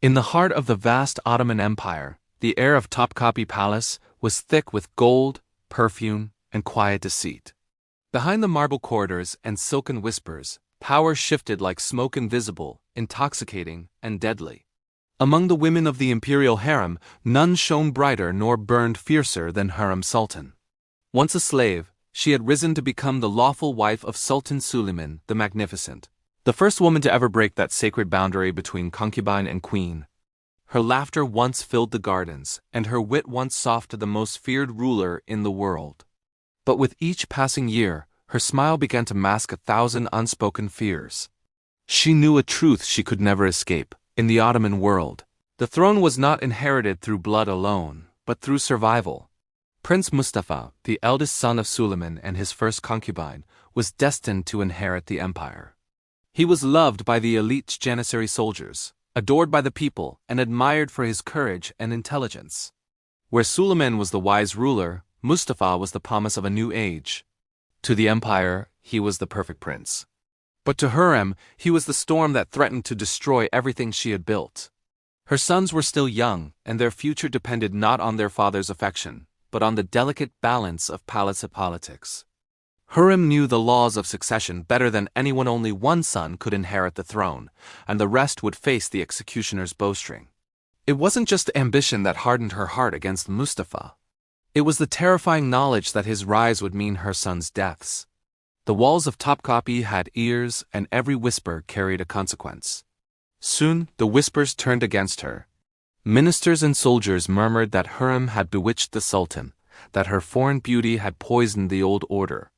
In the heart of the vast Ottoman Empire, the air of Topkapi Palace was thick with gold, perfume, and quiet deceit. Behind the marble corridors and silken whispers, power shifted like smoke, invisible, intoxicating, and deadly. Among the women of the imperial harem, none shone brighter nor burned fiercer than Hurrem Sultan. Once a slave, she had risen to become the lawful wife of Sultan Suleiman the Magnificent, the first woman to ever break that sacred boundary between concubine and queen. Her laughter once filled the gardens, and her wit once softened the most feared ruler in the world. But with each passing year, her smile began to mask 1,000 unspoken fears. She knew a truth she could never escape. In the Ottoman world, the throne was not inherited through blood alone, but through survival. Prince Mustafa, the eldest son of Suleiman and his first concubine, was destined to inherit the empire. He was loved by the elite Janissary soldiers, adored by the people, and admired for his courage and intelligence. Where Suleiman was the wise ruler, Mustafa was the promise of a new age. To the empire, he was the perfect prince. But to Hurrem, he was the storm that threatened to destroy everything she had built. Her sons were still young, and their future depended not on their father's affection, but on the delicate balance of palace politics. Hurrem knew the laws of succession better than anyone. Only one son could inherit the throne, and the rest would face the executioner's bowstring. It wasn't just ambition that hardened her heart against Mustafa. It was the terrifying knowledge that his rise would mean her sons' deaths. The walls of Topkapi had ears, and every whisper carried a consequence. Soon, the whispers turned against her. Ministers and soldiers murmured that Hurrem had bewitched the Sultan, that her foreign beauty had poisoned the old order.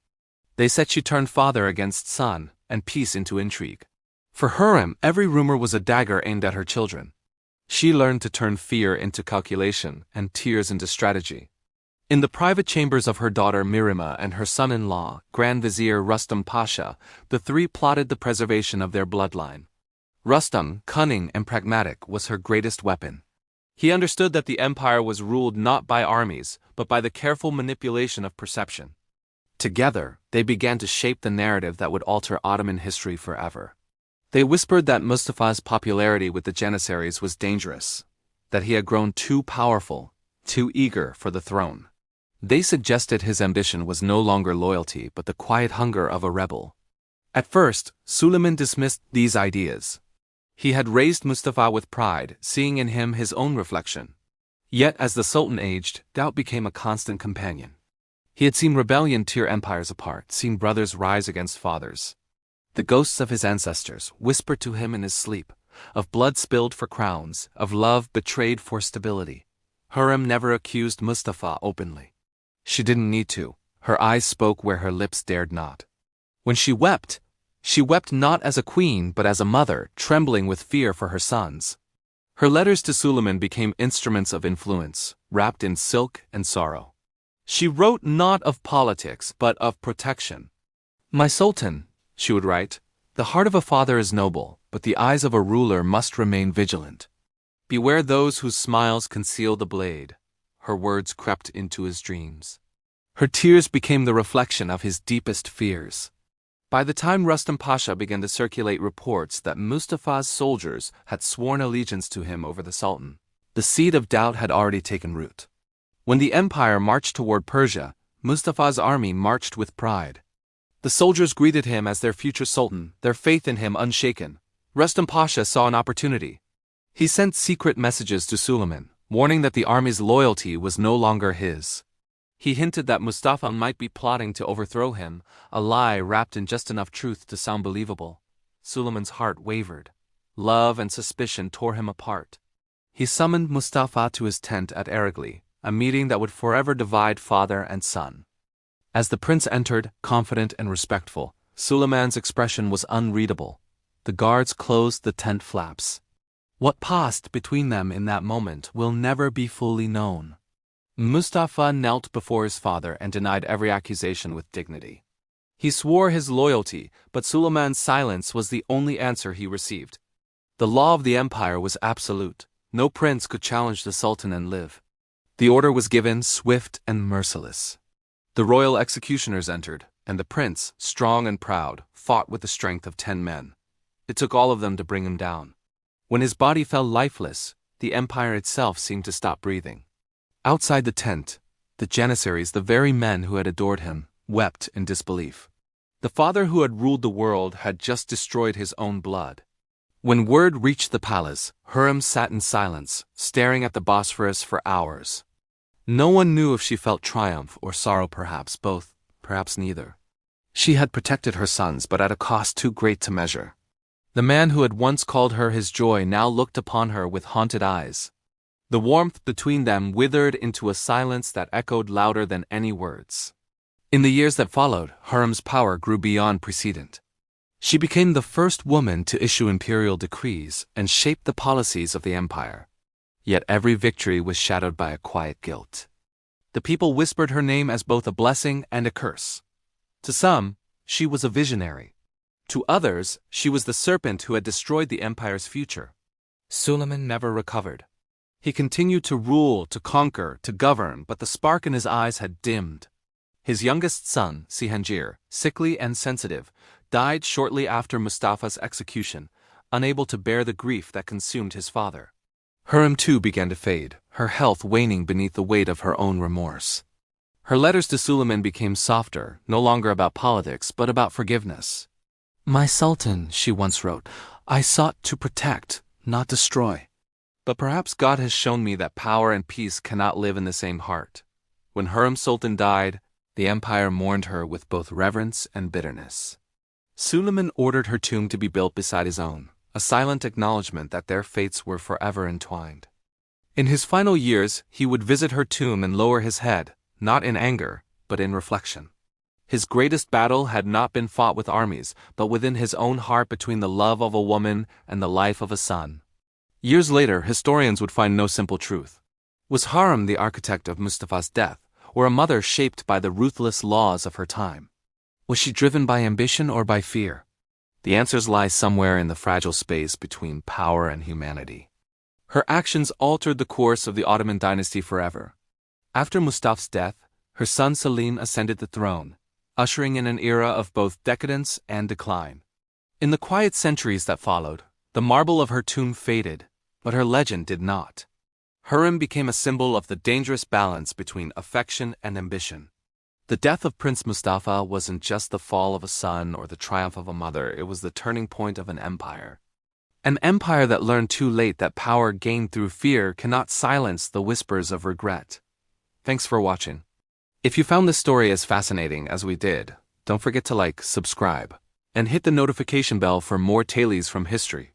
They said she turned father against son, and peace into intrigue. For Hurrem, every rumor was a dagger aimed at her children. She learned to turn fear into calculation and tears into strategy. In the private chambers of her daughter Mirima and her son-in-law, Grand Vizier Rustam Pasha, the three plotted the preservation of their bloodline. Rustam, cunning and pragmatic, was her greatest weapon. He understood that the empire was ruled not by armies, but by the careful manipulation of perception. Together, they began to shape the narrative that would alter Ottoman history forever. They whispered that Mustafa's popularity with the Janissaries was dangerous, that he had grown too powerful, too eager for the throne. They suggested his ambition was no longer loyalty but the quiet hunger of a rebel. At first, Suleiman dismissed these ideas. He had raised Mustafa with pride, seeing in him his own reflection. Yet as the Sultan aged, doubt became a constant companion. He had seen rebellion tear empires apart, seen brothers rise against fathers. The ghosts of his ancestors whispered to him in his sleep, of blood spilled for crowns, of love betrayed for stability. Hurrem never accused Mustafa openly. She didn't need to. Her eyes spoke where her lips dared not. When she wept not as a queen but as a mother, trembling with fear for her sons. Her letters to Suleiman became instruments of influence, wrapped in silk and sorrow. She wrote not of politics but of protection. "My Sultan," she would write, "the heart of a father is noble, but the eyes of a ruler must remain vigilant. Beware those whose smiles conceal the blade." Her words crept into his dreams. Her tears became the reflection of his deepest fears. By the time Rustam Pasha began to circulate reports that Mustafa's soldiers had sworn allegiance to him over the Sultan, the seed of doubt had already taken root. When the empire marched toward Persia, Mustafa's army marched with pride. The soldiers greeted him as their future sultan, their faith in him unshaken. Rustam Pasha saw an opportunity. He sent secret messages to Suleiman, warning that the army's loyalty was no longer his. He hinted that Mustafa might be plotting to overthrow him, a lie wrapped in just enough truth to sound believable. Suleiman's heart wavered. Love and suspicion tore him apart. He summoned Mustafa to his tent at Aragli, a meeting that would forever divide father and son. As the prince entered, confident and respectful, Suleiman's expression was unreadable. The guards closed the tent flaps. What passed between them in that moment will never be fully known. Mustafa knelt before his father and denied every accusation with dignity. He swore his loyalty, but Suleiman's silence was the only answer he received. The law of the empire was absolute. No prince could challenge the Sultan and live. The order was given, swift and merciless. The royal executioners entered, and the prince, strong and proud, fought with the strength of 10 men. It took all of them to bring him down. When his body fell lifeless, the empire itself seemed to stop breathing. Outside the tent, the Janissaries, the very men who had adored him, wept in disbelief. The father who had ruled the world had just destroyed his own blood. When word reached the palace, Hurrem sat in silence, staring at the Bosphorus for hours. No one knew if she felt triumph or sorrow, perhaps both, perhaps neither. She had protected her sons, but at a cost too great to measure. The man who had once called her his joy now looked upon her with haunted eyes. The warmth between them withered into a silence that echoed louder than any words. In the years that followed, Hurrem's power grew beyond precedent. She became the first woman to issue imperial decrees and shape the policies of the empire. Yet every victory was shadowed by a quiet guilt. The people whispered her name as both a blessing and a curse. To some, she was a visionary. To others, she was the serpent who had destroyed the empire's future. Suleiman never recovered. He continued to rule, to conquer, to govern, but the spark in his eyes had dimmed. His youngest son, Cihangir, sickly and sensitive, died shortly after Mustafa's execution, unable to bear the grief that consumed his father. Hurrem too began to fade, her health waning beneath the weight of her own remorse. Her letters to Suleiman became softer, no longer about politics, but about forgiveness. "My Sultan," she once wrote, "I sought to protect, not destroy. But perhaps God has shown me that power and peace cannot live in the same heart." When Hurrem Sultan died, the empire mourned her with both reverence and bitterness. Suleiman ordered her tomb to be built beside his own, a silent acknowledgement that their fates were forever entwined. In his final years, he would visit her tomb and lower his head, not in anger, but in reflection. His greatest battle had not been fought with armies, but within his own heart between the love of a woman and the life of a son. Years later, historians would find no simple truth. Was Hurrem the architect of Mustafa's death, or a mother shaped by the ruthless laws of her time? Was she driven by ambition or by fear? The answers lie somewhere in the fragile space between power and humanity. Her actions altered the course of the Ottoman dynasty forever. After Mustafa's death, her son Selim ascended the throne, ushering in an era of both decadence and decline. In the quiet centuries that followed, the marble of her tomb faded, but her legend did not. Hurrem became a symbol of the dangerous balance between affection and ambition. The death of Prince Mustafa wasn't just the fall of a son or the triumph of a mother, it was the turning point of an empire. An empire that learned too late that power gained through fear cannot silence the whispers of regret. Thanks for watching. If you found this story as fascinating as we did, don't forget to like, subscribe, and hit the notification bell for more tales from history.